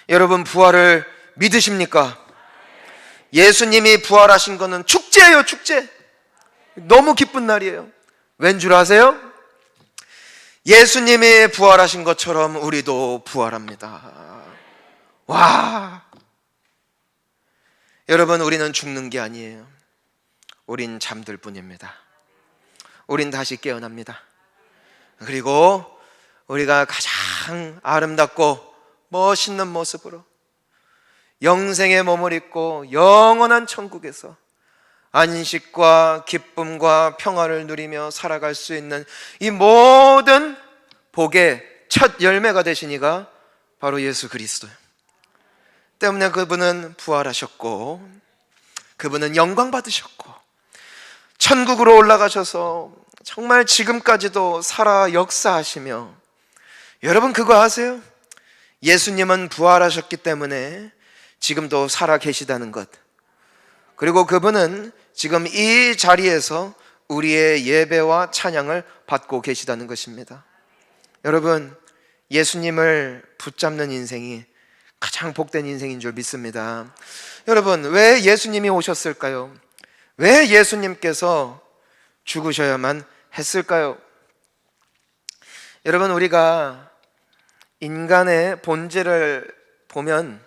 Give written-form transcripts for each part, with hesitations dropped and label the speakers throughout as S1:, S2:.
S1: 여러분, 부활을 믿으십니까? 예수님이 부활하신 것은 축제예요, 축제. 너무 기쁜 날이에요. 왠 줄 아세요? 예수님이 부활하신 것처럼 우리도 부활합니다. 와! 여러분, 우리는 죽는 게 아니에요. 우린 잠들 뿐입니다. 우린 다시 깨어납니다. 그리고 우리가 가장 아름답고 멋있는 모습으로 영생의 몸을 입고 영원한 천국에서 안식과 기쁨과 평화를 누리며 살아갈 수 있는 이 모든 복의 첫 열매가 되신 이가 바로 예수 그리스도예요. 때문에 그분은 부활하셨고, 그분은 영광 받으셨고, 천국으로 올라가셔서 정말 지금까지도 살아 역사하시며, 여러분 그거 아세요? 예수님은 부활하셨기 때문에 지금도 살아 계시다는 것. 그리고 그분은 지금 이 자리에서 우리의 예배와 찬양을 받고 계시다는 것입니다. 여러분, 예수님을 붙잡는 인생이 가장 복된 인생인 줄 믿습니다. 여러분, 왜 예수님이 오셨을까요? 왜 예수님께서 죽으셔야만 했을까요? 여러분, 우리가 인간의 본질을 보면,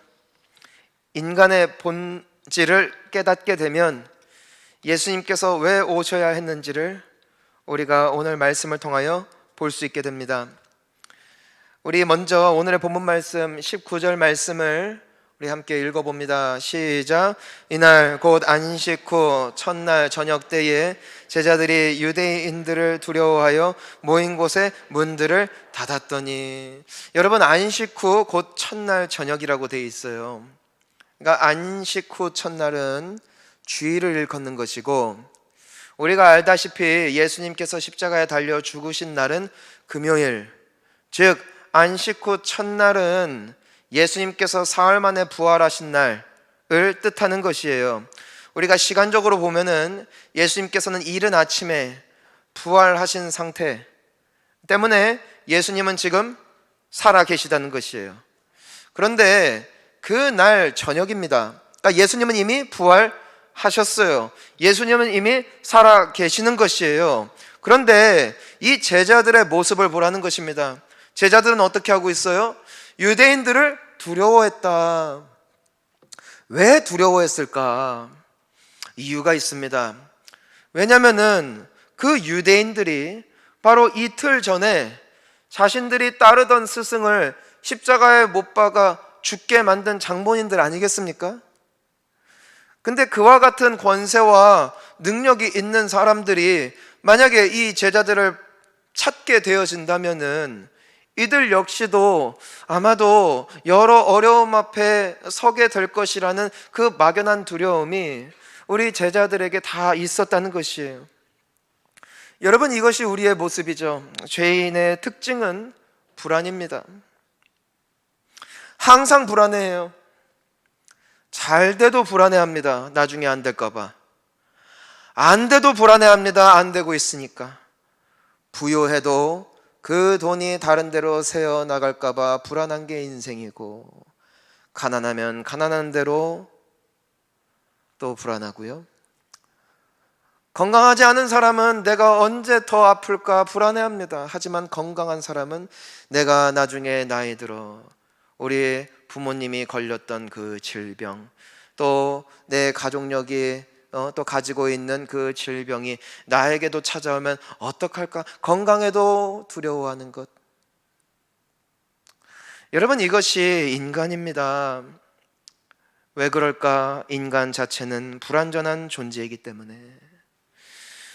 S1: 인간의 본질을 깨닫게 되면 예수님께서 왜 오셔야 했는지를 우리가 오늘 말씀을 통하여 볼 수 있게 됩니다. 우리 먼저 오늘의 본문 말씀 19절 말씀을 우리 함께 읽어봅니다. 시작. 이날 곧 안식 후 첫날 저녁 때에 제자들이 유대인들을 두려워하여 모인 곳에 문들을 닫았더니, 여러분, 안식 후 곧 첫날 저녁이라고 되어 있어요. 그러니까 안식 후 첫날은 주일을 일컫는 것이고, 우리가 알다시피 예수님께서 십자가에 달려 죽으신 날은 금요일, 즉 안식 후 첫날은 예수님께서 사흘 만에 부활하신 날을 뜻하는 것이에요. 우리가 시간적으로 보면은 예수님께서는 이른 아침에 부활하신 상태 때문에 예수님은 지금 살아 계시다는 것이에요. 그런데 그날 저녁입니다. 그러니까 예수님은 이미 부활하셨어요. 예수님은 이미 살아 계시는 것이에요. 그런데 이 제자들의 모습을 보라는 것입니다. 제자들은 어떻게 하고 있어요? 유대인들을 두려워했다. 왜 두려워했을까? 이유가 있습니다. 왜냐하면은 그 유대인들이 바로 이틀 전에 자신들이 따르던 스승을 십자가에 못 박아 죽게 만든 장본인들 아니겠습니까? 근데 그와 같은 권세와 능력이 있는 사람들이 만약에 이 제자들을 찾게 되어진다면은 이들 역시도 아마도 여러 어려움 앞에 서게 될 것이라는 그 막연한 두려움이 우리 제자들에게 다 있었다는 것이에요. 여러분, 이것이 우리의 모습이죠. 죄인의 특징은 불안입니다. 항상 불안해해요. 잘 돼도 불안해합니다. 나중에 안 될까봐. 안 돼도 불안해합니다. 안 되고 있으니까. 부유해도 그 돈이 다른 데로 새어 나갈까봐 불안한 게 인생이고, 가난하면 가난한 대로 또 불안하고요. 건강하지 않은 사람은 내가 언제 더 아플까 불안해합니다. 하지만 건강한 사람은 내가 나중에 나이 들어 우리 부모님이 걸렸던 그 질병, 또 내 가족력이 또 가지고 있는 그 질병이 나에게도 찾아오면 어떡할까? 건강에도 두려워하는 것. 여러분, 이것이 인간입니다. 왜 그럴까? 인간 자체는 불완전한 존재이기 때문에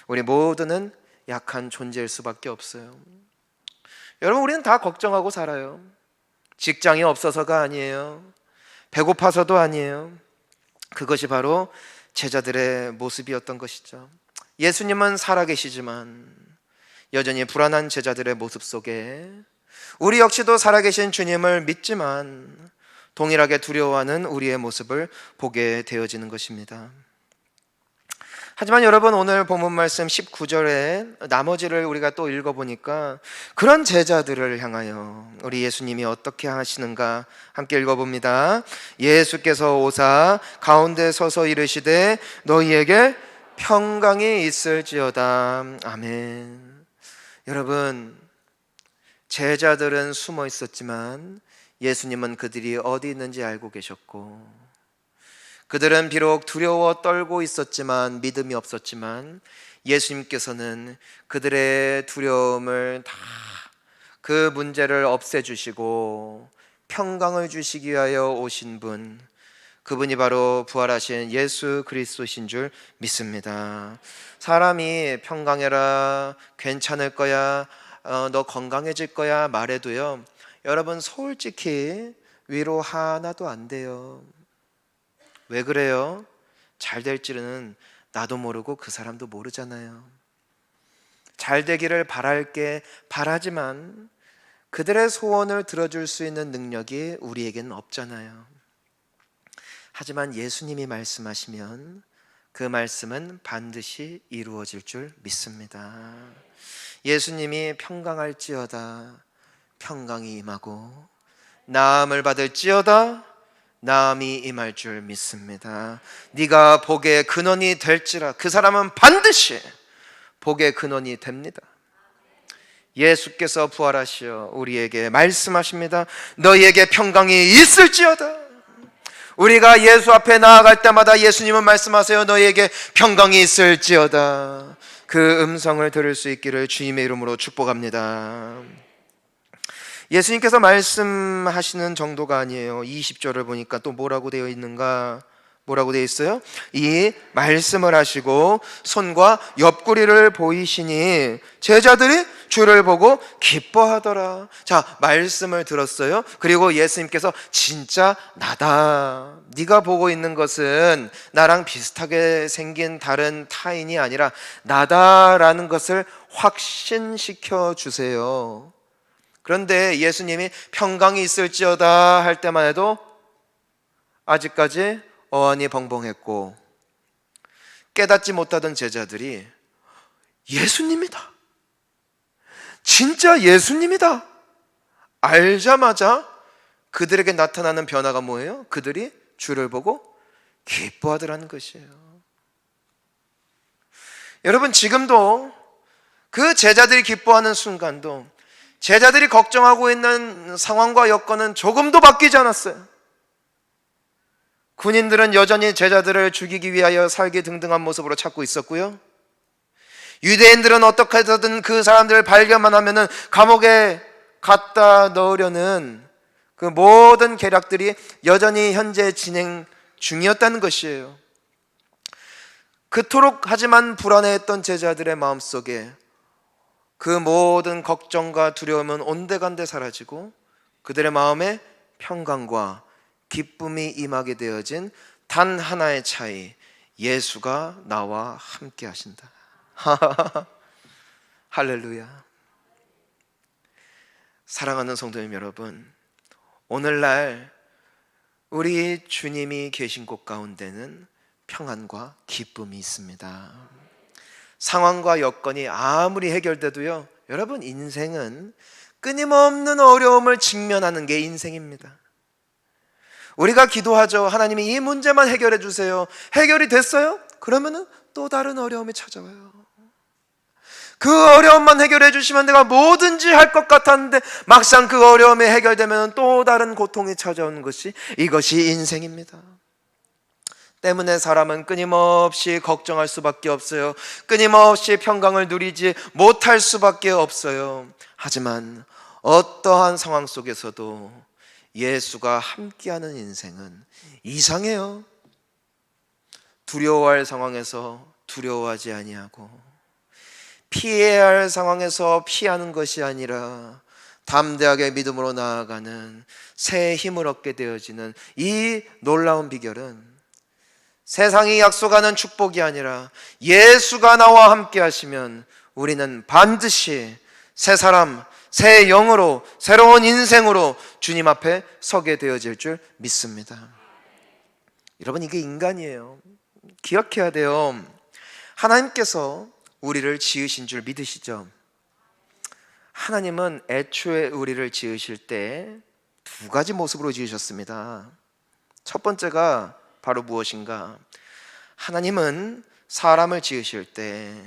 S1: 우리 모두는 약한 존재일 수밖에 없어요. 여러분, 우리는 다 걱정하고 살아요. 직장이 없어서가 아니에요. 배고파서도 아니에요. 그것이 바로 제자들의 모습이었던 것이죠. 예수님은 살아계시지만 여전히 불안한 제자들의 모습 속에 우리 역시도 살아계신 주님을 믿지만 동일하게 두려워하는 우리의 모습을 보게 되어지는 것입니다. 하지만 여러분, 오늘 본문 말씀 19절에 나머지를 우리가 또 읽어보니까 그런 제자들을 향하여 우리 예수님이 어떻게 하시는가 함께 읽어봅니다. 예수께서 오사 가운데 서서 이르시되 너희에게 평강이 있을지어다. 아멘. 여러분, 제자들은 숨어 있었지만 예수님은 그들이 어디 있는지 알고 계셨고, 그들은 비록 두려워 떨고 있었지만, 믿음이 없었지만 예수님께서는 그들의 두려움을 다, 그 문제를 없애주시고 평강을 주시기 위하여 오신 분, 그분이 바로 부활하신 예수 그리스도신 줄 믿습니다. 사람이 평강해라, 괜찮을 거야, 너 건강해질 거야 말해도요, 여러분 솔직히 위로 하나도 안 돼요. 왜 그래요? 잘 될지는 나도 모르고 그 사람도 모르잖아요. 잘 되기를 바라지만 그들의 소원을 들어줄 수 있는 능력이 우리에게는 없잖아요. 하지만 예수님이 말씀하시면 그 말씀은 반드시 이루어질 줄 믿습니다. 예수님이 평강할지어다, 평강이 임하고, 나음을 받을지어다, 나음이 임할 줄 믿습니다. 네가 복의 근원이 될지라, 그 사람은 반드시 복의 근원이 됩니다. 예수께서 부활하시어 우리에게 말씀하십니다. 너희에게 평강이 있을지어다. 우리가 예수 앞에 나아갈 때마다 예수님은 말씀하세요. 너희에게 평강이 있을지어다. 그 음성을 들을 수 있기를 주님의 이름으로 축복합니다. 예수님께서 말씀하시는 정도가 아니에요. 20절을 보니까 또 뭐라고 되어 있는가? 뭐라고 되어 있어요? 이 말씀을 하시고 손과 옆구리를 보이시니 제자들이 주를 보고 기뻐하더라. 자, 말씀을 들었어요. 그리고 예수님께서 진짜 나다, 네가 보고 있는 것은 나랑 비슷하게 생긴 다른 타인이 아니라 나다라는 것을 확신시켜 주세요. 그런데 예수님이 평강이 있을지어다 할 때만 해도 아직까지 어안이 벙벙했고, 깨닫지 못하던 제자들이 예수님이다, 진짜 예수님이다 알자마자 그들에게 나타나는 변화가 뭐예요? 그들이 주를 보고 기뻐하더라는 것이에요. 여러분, 지금도 그 제자들이 기뻐하는 순간도 제자들이 걱정하고 있는 상황과 여건은 조금도 바뀌지 않았어요. 군인들은 여전히 제자들을 죽이기 위하여 살기 등등한 모습으로 찾고 있었고요, 유대인들은 어떻게 해서든 그 사람들을 발견만 하면은 감옥에 갖다 넣으려는 그 모든 계략들이 여전히 현재 진행 중이었다는 것이에요. 그토록 하지만 불안해했던 제자들의 마음속에 그 모든 걱정과 두려움은 온데간데 사라지고 그들의 마음에 평강과 기쁨이 임하게 되어진 단 하나의 차이, 예수가 나와 함께 하신다. 할렐루야. 사랑하는 성도님 여러분, 오늘날 우리 주님이 계신 곳 가운데는 평안과 기쁨이 있습니다. 상황과 여건이 아무리 해결돼도요, 여러분, 인생은 끊임없는 어려움을 직면하는 게 인생입니다. 우리가 기도하죠. 하나님이 이 문제만 해결해 주세요. 해결이 됐어요? 그러면은 또 다른 어려움이 찾아와요. 그 어려움만 해결해 주시면 내가 뭐든지 할 것 같았는데 막상 그 어려움이 해결되면 또 다른 고통이 찾아오는 것이, 이것이 인생입니다. 때문에 사람은 끊임없이 걱정할 수밖에 없어요. 끊임없이 평강을 누리지 못할 수밖에 없어요. 하지만 어떠한 상황 속에서도 예수가 함께하는 인생은 이상해요. 두려워할 상황에서 두려워하지 아니하고, 피해야 할 상황에서 피하는 것이 아니라 담대하게 믿음으로 나아가는 새 힘을 얻게 되어지는 이 놀라운 비결은 세상이 약속하는 축복이 아니라 예수가 나와 함께 하시면 우리는 반드시 새 사람, 새 영으로, 새로운 인생으로 주님 앞에 서게 되어질 줄 믿습니다. 여러분, 이게 인간이에요. 기억해야 돼요. 하나님께서 우리를 지으신 줄 믿으시죠? 하나님은 애초에 우리를 지으실 때 두 가지 모습으로 지으셨습니다. 첫 번째가 바로 무엇인가? 하나님은 사람을 지으실 때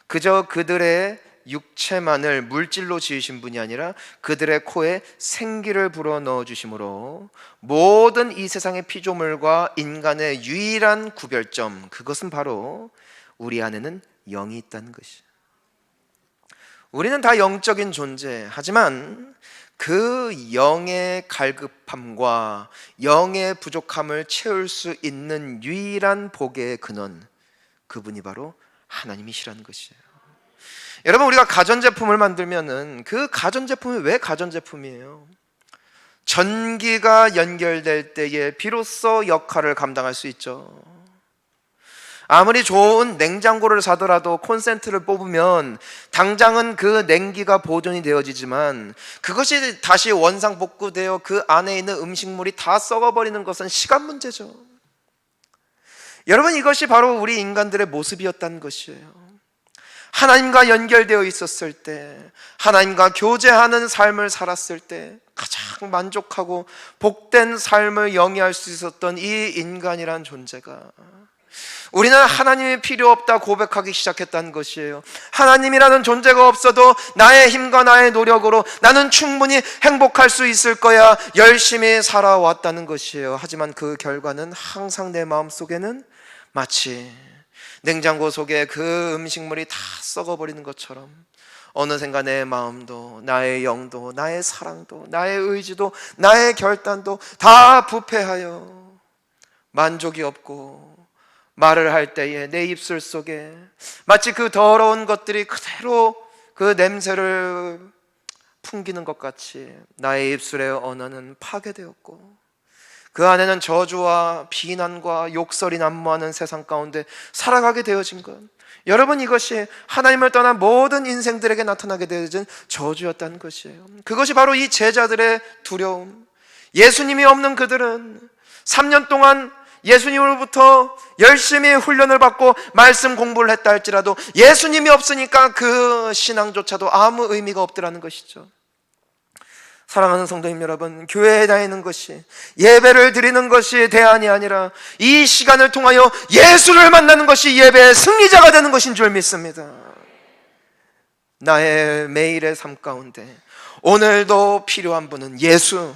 S1: 그저 그들의 육체만을 물질로 지으신 분이 아니라 그들의 코에 생기를 불어넣어 주심으로 모든 이 세상의 피조물과 인간의 유일한 구별점, 그것은 바로 우리 안에는 영이 있다는 것이에요. 우리는 다 영적인 존재, 하지만 그 영의 갈급함과 영의 부족함을 채울 수 있는 유일한 복의 근원, 그분이 바로 하나님이시라는 것이에요. 여러분, 우리가 가전제품을 만들면은 그 가전제품이 왜 가전제품이에요? 전기가 연결될 때에 비로소 역할을 감당할 수 있죠. 아무리 좋은 냉장고를 사더라도 콘센트를 뽑으면 당장은 그 냉기가 보존이 되어지지만 그것이 다시 원상복구되어 그 안에 있는 음식물이 다 썩어버리는 것은 시간 문제죠. 여러분, 이것이 바로 우리 인간들의 모습이었다는 것이에요. 하나님과 연결되어 있었을 때, 하나님과 교제하는 삶을 살았을 때 가장 만족하고 복된 삶을 영위할 수 있었던 이 인간이란 존재가, 우리는 하나님이 필요 없다 고백하기 시작했다는 것이에요. 하나님이라는 존재가 없어도 나의 힘과 나의 노력으로 나는 충분히 행복할 수 있을 거야, 열심히 살아왔다는 것이에요. 하지만 그 결과는 항상 내 마음속에는 마치 냉장고 속에 그 음식물이 다 썩어버리는 것처럼 어느샌가 내 마음도 나의 영도 나의 사랑도 나의 의지도 나의 결단도 다 부패하여 만족이 없고, 말을 할 때에 내 입술 속에 마치 그 더러운 것들이 그대로 그 냄새를 풍기는 것 같이 나의 입술의 언어는 파괴되었고 그 안에는 저주와 비난과 욕설이 난무하는 세상 가운데 살아가게 되어진 것, 여러분, 이것이 하나님을 떠난 모든 인생들에게 나타나게 되어진 저주였다는 것이에요. 그것이 바로 이 제자들의 두려움. 예수님이 없는 그들은 3년 동안 예수님으로부터 열심히 훈련을 받고 말씀 공부를 했다 할지라도 예수님이 없으니까 그 신앙조차도 아무 의미가 없더라는 것이죠. 사랑하는 성도님 여러분, 교회에 다니는 것이, 예배를 드리는 것이 대안이 아니라 이 시간을 통하여 예수를 만나는 것이 예배의 승리자가 되는 것인 줄 믿습니다. 나의 매일의 삶 가운데 오늘도 필요한 분은 예수.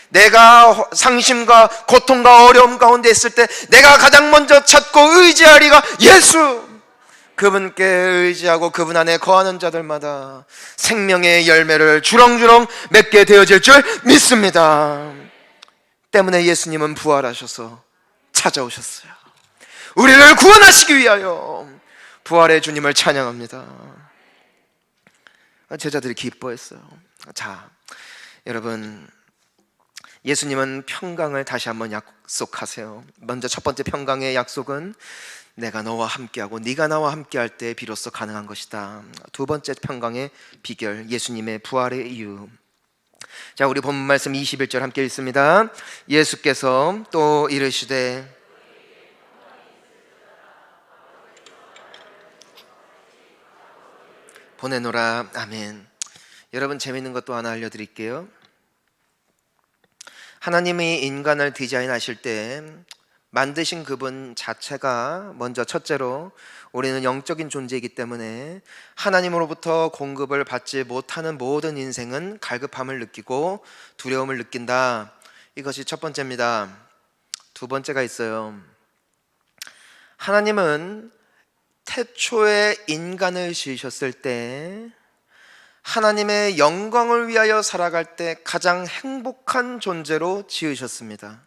S1: 내가 상심과 고통과 어려움 가운데 있을 때 내가 가장 먼저 찾고 의지할 이가 예수. 그분께 의지하고 그분 안에 거하는 자들마다 생명의 열매를 주렁주렁 맺게 되어질 줄 믿습니다. 때문에 예수님은 부활하셔서 찾아오셨어요. 우리를 구원하시기 위하여 부활의 주님을 찬양합니다. 제자들이 기뻐했어요. 자, 여러분, 예수님은 평강을 다시 한번 약속하세요. 먼저 첫 번째 평강의 약속은 내가 너와 함께하고 네가 나와 함께할 때 비로소 가능한 것이다. 두 번째 평강의 비결, 예수님의 부활의 이유. 자, 우리 본문 말씀 21절 함께 읽습니다. 예수께서 또 이르시되 보내노라. 아멘. 여러분, 재미있는 것도 하나 알려드릴게요. 하나님이 인간을 디자인하실 때 만드신 그분 자체가 먼저 첫째로 우리는 영적인 존재이기 때문에 하나님으로부터 공급을 받지 못하는 모든 인생은 갈급함을 느끼고 두려움을 느낀다. 이것이 첫 번째입니다. 두 번째가 있어요. 하나님은 태초에 인간을 지으셨을 때 하나님의 영광을 위하여 살아갈 때 가장 행복한 존재로 지으셨습니다.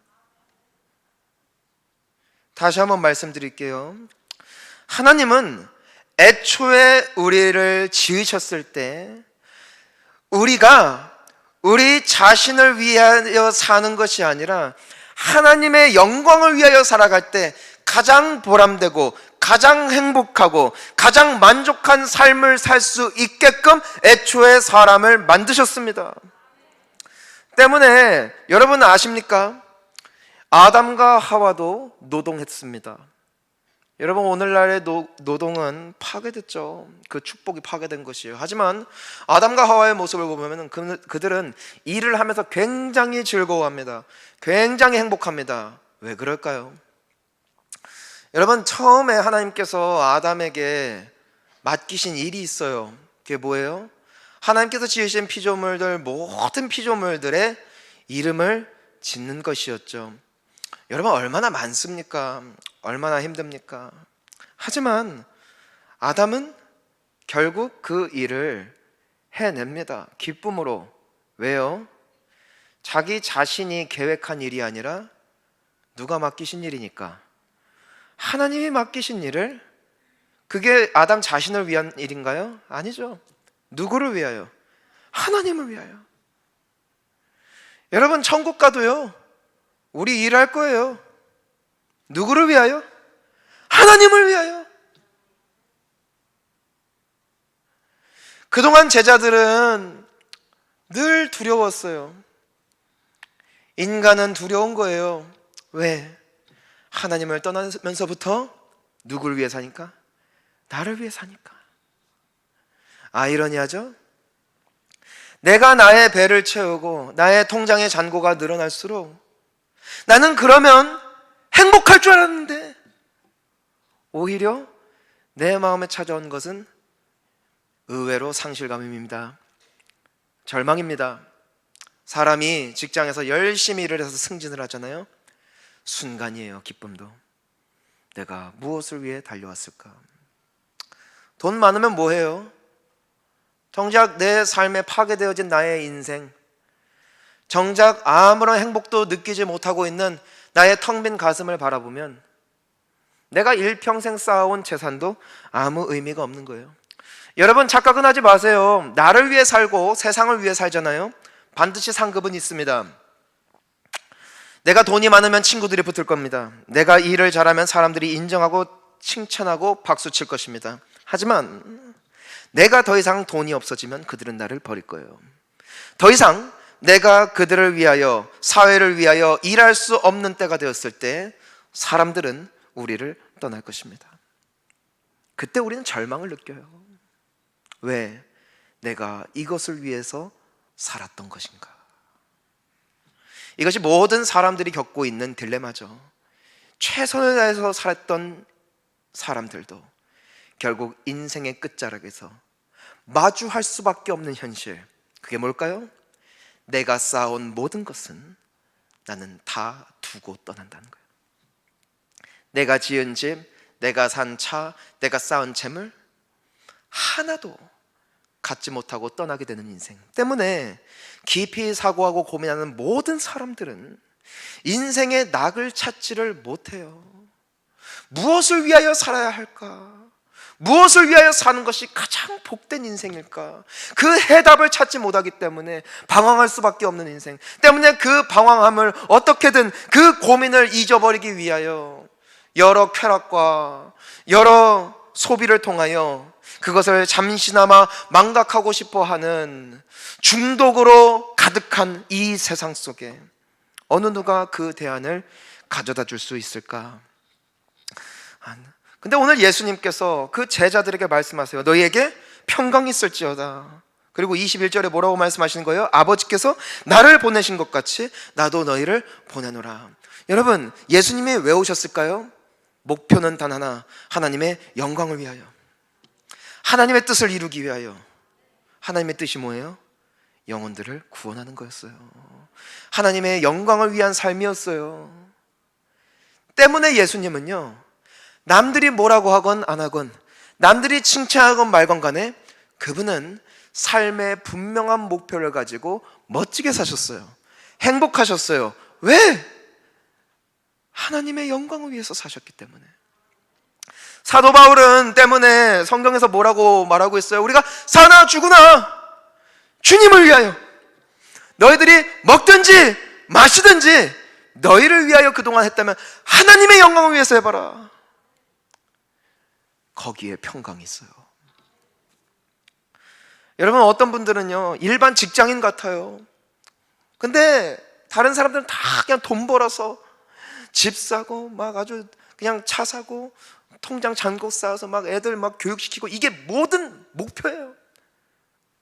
S1: 다시 한번 말씀드릴게요. 하나님은 애초에 우리를 지으셨을 때 우리가 우리 자신을 위하여 사는 것이 아니라 하나님의 영광을 위하여 살아갈 때 가장 보람되고 가장 행복하고 가장 만족한 삶을 살 수 있게끔 애초에 사람을 만드셨습니다. 때문에 여러분 아십니까? 아담과 하와도 노동했습니다. 여러분, 오늘날의 노동은 파괴됐죠. 그 축복이 파괴된 것이에요. 하지만 아담과 하와의 모습을 보면 그들은 일을 하면서 굉장히 즐거워합니다. 굉장히 행복합니다. 왜 그럴까요? 여러분, 처음에 하나님께서 아담에게 맡기신 일이 있어요. 그게 뭐예요? 하나님께서 지으신 피조물들, 모든 피조물들의 이름을 짓는 것이었죠. 여러분, 얼마나 많습니까? 얼마나 힘듭니까? 하지만 아담은 결국 그 일을 해냅니다. 기쁨으로. 왜요? 자기 자신이 계획한 일이 아니라 누가 맡기신 일이니까. 하나님이 맡기신 일을, 그게 아담 자신을 위한 일인가요? 아니죠. 누구를 위하여? 하나님을 위하여. 여러분, 천국 가도요, 우리 일할 거예요. 누구를 위하여? 하나님을 위하여. 그동안 제자들은 늘 두려웠어요. 인간은 두려운 거예요. 왜? 하나님을 떠나면서부터 누구를 위해 사니까? 나를 위해 사니까. 아이러니하죠? 내가 나의 배를 채우고 나의 통장의 잔고가 늘어날수록 나는 그러면 행복할 줄 알았는데, 오히려 내 마음에 찾아온 것은 의외로 상실감입니다. 절망입니다. 사람이 직장에서 열심히 일을 해서 승진을 하잖아요. 순간이에요. 기쁨도. 내가 무엇을 위해 달려왔을까? 돈 많으면 뭐해요? 정작 내 삶에 파괴되어진 나의 인생, 정작 아무런 행복도 느끼지 못하고 있는 나의 텅 빈 가슴을 바라보면 내가 일평생 쌓아온 재산도 아무 의미가 없는 거예요. 여러분, 착각은 하지 마세요. 나를 위해 살고 세상을 위해 살잖아요. 반드시 상급은 있습니다. 내가 돈이 많으면 친구들이 붙을 겁니다. 내가 일을 잘하면 사람들이 인정하고 칭찬하고 박수 칠 것입니다. 하지만 내가 더 이상 돈이 없어지면 그들은 나를 버릴 거예요. 더 이상 내가 그들을 위하여, 사회를 위하여 일할 수 없는 때가 되었을 때 사람들은 우리를 떠날 것입니다. 그때 우리는 절망을 느껴요. 왜? 내가 이것을 위해서 살았던 것인가? 이것이 모든 사람들이 겪고 있는 딜레마죠. 최선을 다해서 살았던 사람들도 결국 인생의 끝자락에서 마주할 수밖에 없는 현실, 그게 뭘까요? 내가 쌓아온 모든 것은 나는 다 두고 떠난다는 거예요. 내가 지은 집, 내가 산 차, 내가 쌓은 재물 하나도 갖지 못하고 떠나게 되는 인생 때문에 깊이 사고하고 고민하는 모든 사람들은 인생의 낙을 찾지를 못해요. 무엇을 위하여 살아야 할까? 무엇을 위하여 사는 것이 가장 복된 인생일까? 그 해답을 찾지 못하기 때문에 방황할 수밖에 없는 인생 때문에 그 방황함을 어떻게든, 그 고민을 잊어버리기 위하여 여러 쾌락과 여러 소비를 통하여 그것을 잠시나마 망각하고 싶어 하는 중독으로 가득한 이 세상 속에 어느 누가 그 대안을 가져다 줄 수 있을까? 근데 오늘 예수님께서 그 제자들에게 말씀하세요. 너희에게 평강이 있을지어다. 그리고 21절에 뭐라고 말씀하시는 거예요? 아버지께서 나를 보내신 것 같이 나도 너희를 보내노라. 여러분, 예수님이 왜 오셨을까요? 목표는 단 하나, 하나님의 영광을 위하여, 하나님의 뜻을 이루기 위하여. 하나님의 뜻이 뭐예요? 영혼들을 구원하는 거였어요. 하나님의 영광을 위한 삶이었어요. 때문에 예수님은요, 남들이 뭐라고 하건 안 하건, 남들이 칭찬하건 말건 간에 그분은 삶의 분명한 목표를 가지고 멋지게 사셨어요. 행복하셨어요. 왜? 하나님의 영광을 위해서 사셨기 때문에. 사도 바울은 때문에 성경에서 뭐라고 말하고 있어요? 우리가 사나 죽으나 주님을 위하여, 너희들이 먹든지 마시든지 너희를 위하여 그동안 했다면 하나님의 영광을 위해서 해봐라. 거기에 평강이 있어요. 여러분, 어떤 분들은요 일반 직장인 같아요. 근데 다른 사람들은 다 그냥 돈 벌어서 집 사고 막 아주 그냥 차 사고 통장 잔고 쌓아서 막 애들 막 교육시키고, 이게 모든 목표예요.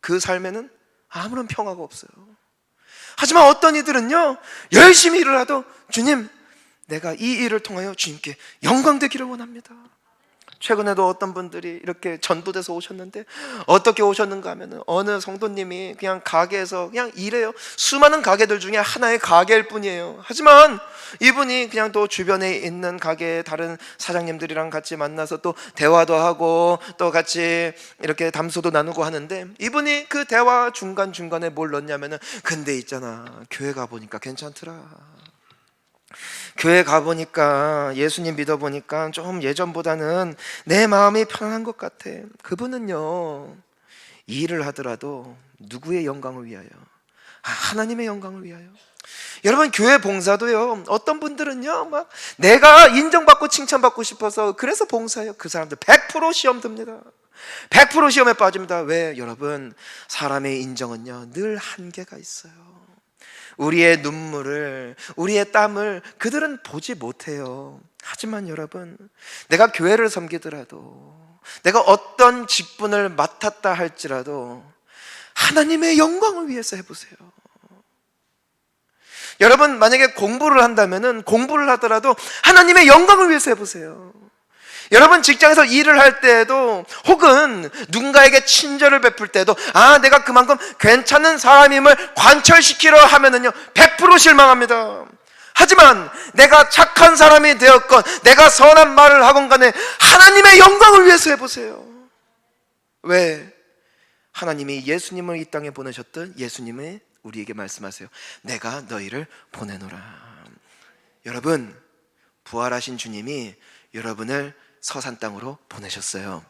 S1: 그 삶에는 아무런 평화가 없어요. 하지만 어떤 이들은요, 열심히 일을 하도 주님, 내가 이 일을 통하여 주님께 영광 되기를 원합니다. 최근에도 어떤 분들이 이렇게 전도돼서 오셨는데, 어떻게 오셨는가 하면 어느 성도님이 그냥 가게에서 그냥 일해요. 수많은 가게들 중에 하나의 가게일 뿐이에요. 하지만 이분이 그냥 또 주변에 있는 가게 다른 사장님들이랑 같이 만나서 또 대화도 하고 또 같이 이렇게 담소도 나누고 하는데, 이분이 그 대화 중간중간에 뭘 넣냐면은, 근데 있잖아, 교회 가보니까 괜찮더라. 교회 가보니까, 예수님 믿어보니까 좀 예전보다는 내 마음이 편안한 것 같아. 그분은요, 일을 하더라도 누구의 영광을 위하여? 하나님의 영광을 위하여. 여러분, 교회 봉사도요, 어떤 분들은요 막 내가 인정받고 칭찬받고 싶어서 그래서 봉사해요. 그 사람들 100% 시험 듭니다. 100% 시험에 빠집니다. 왜? 여러분, 사람의 인정은요 늘 한계가 있어요. 우리의 눈물을, 우리의 땀을 그들은 보지 못해요. 하지만 여러분, 내가 교회를 섬기더라도, 내가 어떤 직분을 맡았다 할지라도 하나님의 영광을 위해서 해보세요. 여러분, 만약에 공부를 한다면은 공부를 하더라도 하나님의 영광을 위해서 해보세요. 여러분, 직장에서 일을 할 때에도, 혹은 누군가에게 친절을 베풀 때도, 내가 그만큼 괜찮은 사람임을 관철시키려 하면은요 100% 실망합니다. 하지만 내가 착한 사람이 되었건 내가 선한 말을 하건 간에 하나님의 영광을 위해서 해보세요. 왜? 하나님이 예수님을 이 땅에 보내셨던 예수님이 우리에게 말씀하세요. 내가 너희를 보내노라. 여러분, 부활하신 주님이 여러분을 서산 땅으로 보내셨어요.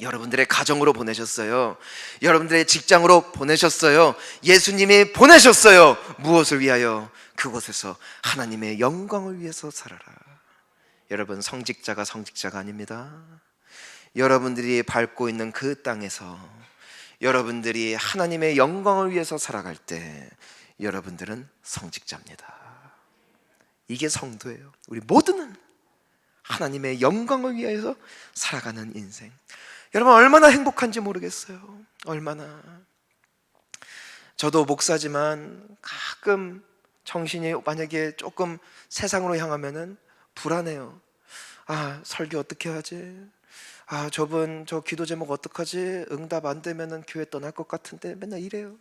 S1: 여러분들의 가정으로 보내셨어요. 여러분들의 직장으로 보내셨어요. 예수님이 보내셨어요. 무엇을 위하여? 그곳에서 하나님의 영광을 위해서 살아라. 여러분, 성직자가 아닙니다. 여러분들이 밟고 있는 그 땅에서 여러분들이 하나님의 영광을 위해서 살아갈 때 여러분들은 성직자입니다. 이게 성도예요. 우리 모두는 하나님의 영광을 위해서 살아가는 인생. 여러분, 얼마나 행복한지 모르겠어요. 얼마나. 저도 목사지만 가끔 정신이 만약에 조금 세상으로 향하면은 불안해요. 설교 어떻게 하지? 저분 저 기도 제목 어떡하지? 응답 안 되면은 교회 떠날 것 같은데, 맨날 이래요.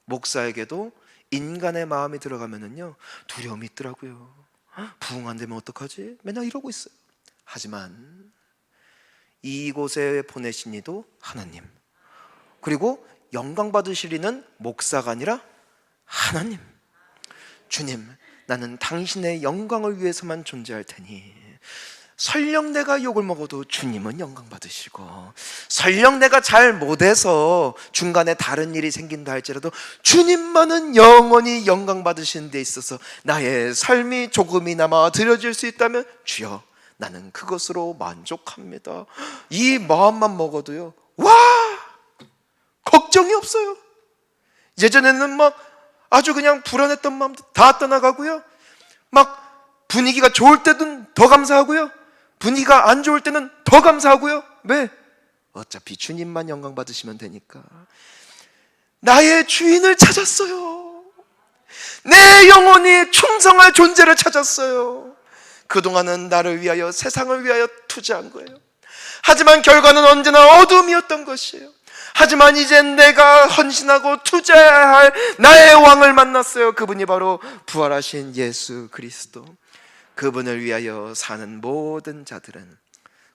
S1: 목사에게도 인간의 마음이 들어가면은요 두려움이 있더라고요. 부흥 안 되면 어떡하지? 맨날 이러고 있어요. 하지만 이곳에 보내신 이도 하나님, 그리고 영광 받으실 이는 목사가 아니라 하나님. 주님, 나는 당신의 영광을 위해서만 존재할 테니, 설령 내가 욕을 먹어도 주님은 영광 받으시고, 설령 내가 잘 못해서 중간에 다른 일이 생긴다 할지라도 주님만은 영원히 영광 받으시는 데 있어서 나의 삶이 조금이나마 드려질 수 있다면 주여, 나는 그것으로 만족합니다. 이 마음만 먹어도요, 와! 걱정이 없어요. 예전에는 막 아주 그냥 불안했던 마음도 다 떠나가고요, 막 분위기가 좋을 때는 더 감사하고요, 분위기가 안 좋을 때는 더 감사하고요. 왜? 어차피 주님만 영광 받으시면 되니까. 나의 주인을 찾았어요. 내 영혼이 충성할 존재를 찾았어요. 그동안은 나를 위하여, 세상을 위하여 투자한 거예요. 하지만 결과는 언제나 어둠이었던 것이에요. 하지만 이제 내가 헌신하고 투자해야 할 나의 왕을 만났어요. 그분이 바로 부활하신 예수 그리스도. 그분을 위하여 사는 모든 자들은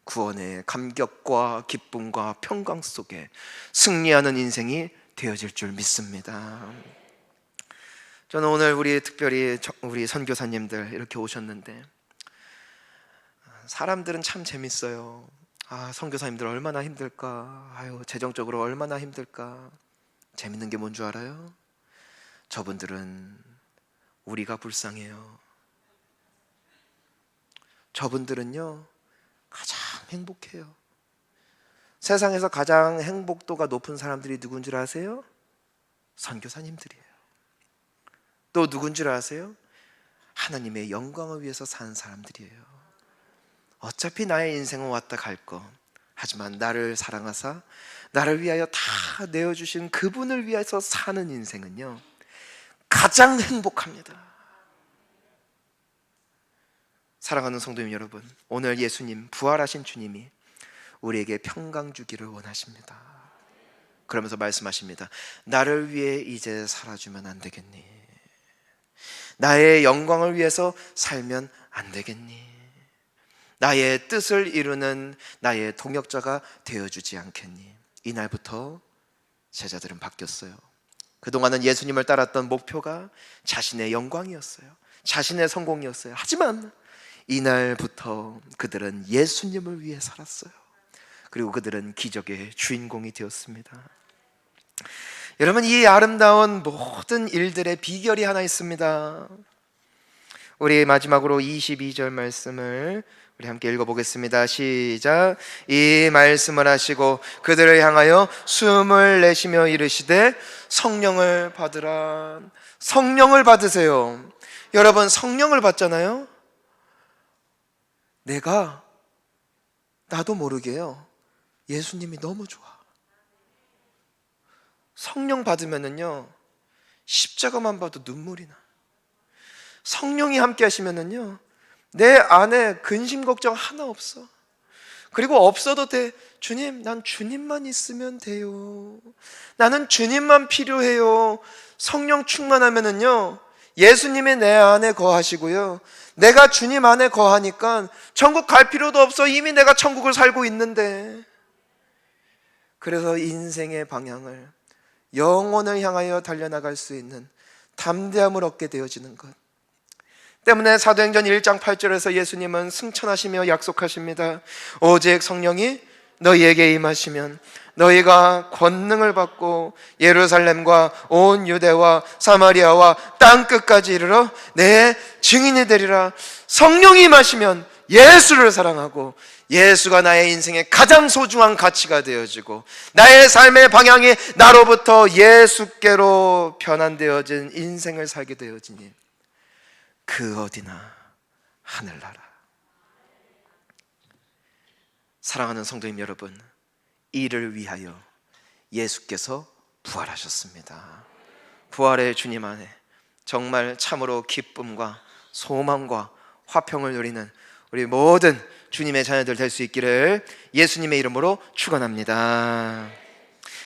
S1: 구원의 감격과 기쁨과 평강 속에 승리하는 인생이 되어질 줄 믿습니다. 저는 오늘 특별히 우리 선교사님들 이렇게 오셨는데, 사람들은 참 재밌어요. 선교사님들 얼마나 힘들까, 재정적으로 얼마나 힘들까. 재밌는 게 뭔 줄 알아요? 저분들은 우리가 불쌍해요. 저분들은요 가장 행복해요. 세상에서 가장 행복도가 높은 사람들이 누군 줄 아세요? 선교사님들이에요. 또 누군 줄 아세요? 하나님의 영광을 위해서 사는 사람들이에요. 어차피 나의 인생은 왔다 갈 거. 하지만 나를 사랑하사 나를 위하여 다 내어주신 그분을 위해서 사는 인생은요, 가장 행복합니다. 사랑하는 성도님 여러분, 오늘 예수님, 부활하신 주님이 우리에게 평강 주기를 원하십니다. 그러면서 말씀하십니다. 나를 위해 이제 살아주면 안 되겠니? 나의 영광을 위해서 살면 안 되겠니? 나의 뜻을 이루는 나의 동역자가 되어주지 않겠니? 이날부터 제자들은 바뀌었어요. 그동안은 예수님을 따랐던 목표가 자신의 영광이었어요. 자신의 성공이었어요. 하지만 이날부터 그들은 예수님을 위해 살았어요. 그리고 그들은 기적의 주인공이 되었습니다. 여러분, 이 아름다운 모든 일들의 비결이 하나 있습니다. 우리 마지막으로 22절 말씀을 우리 함께 읽어보겠습니다. 시작. 이 말씀을 하시고 그들을 향하여 숨을 내쉬며 이르시되 성령을 받으라. 성령을 받으세요. 여러분, 성령을 받잖아요. 나도 모르게요, 예수님이 너무 좋아. 성령 받으면은요, 십자가만 봐도 눈물이 나. 성령이 함께 하시면은요, 내 안에 근심 걱정 하나 없어. 그리고 없어도 돼. 주님, 난 주님만 있으면 돼요. 나는 주님만 필요해요. 성령 충만하면은요, 예수님이 내 안에 거하시고요, 내가 주님 안에 거하니까 천국 갈 필요도 없어. 이미 내가 천국을 살고 있는데. 그래서 인생의 방향을, 영혼을 향하여 달려나갈 수 있는 담대함을 얻게 되어지는 것 때문에 사도행전 1장 8절에서 예수님은 승천하시며 약속하십니다. 오직 성령이 너희에게 임하시면 너희가 권능을 받고 예루살렘과 온 유대와 사마리아와 땅끝까지 이르러 내 증인이 되리라. 성령이 임하시면 예수를 사랑하고 예수가 나의 인생의 가장 소중한 가치가 되어지고 나의 삶의 방향이 나로부터 예수께로 변환되어진 인생을 살게 되어지니 그 어디나 하늘나라. 사랑하는 성도님 여러분, 이를 위하여 예수께서 부활하셨습니다. 부활의 주님 안에 정말 참으로 기쁨과 소망과 화평을 누리는 우리 모든 주님의 자녀들 될 수 있기를 예수님의 이름으로 축원합니다.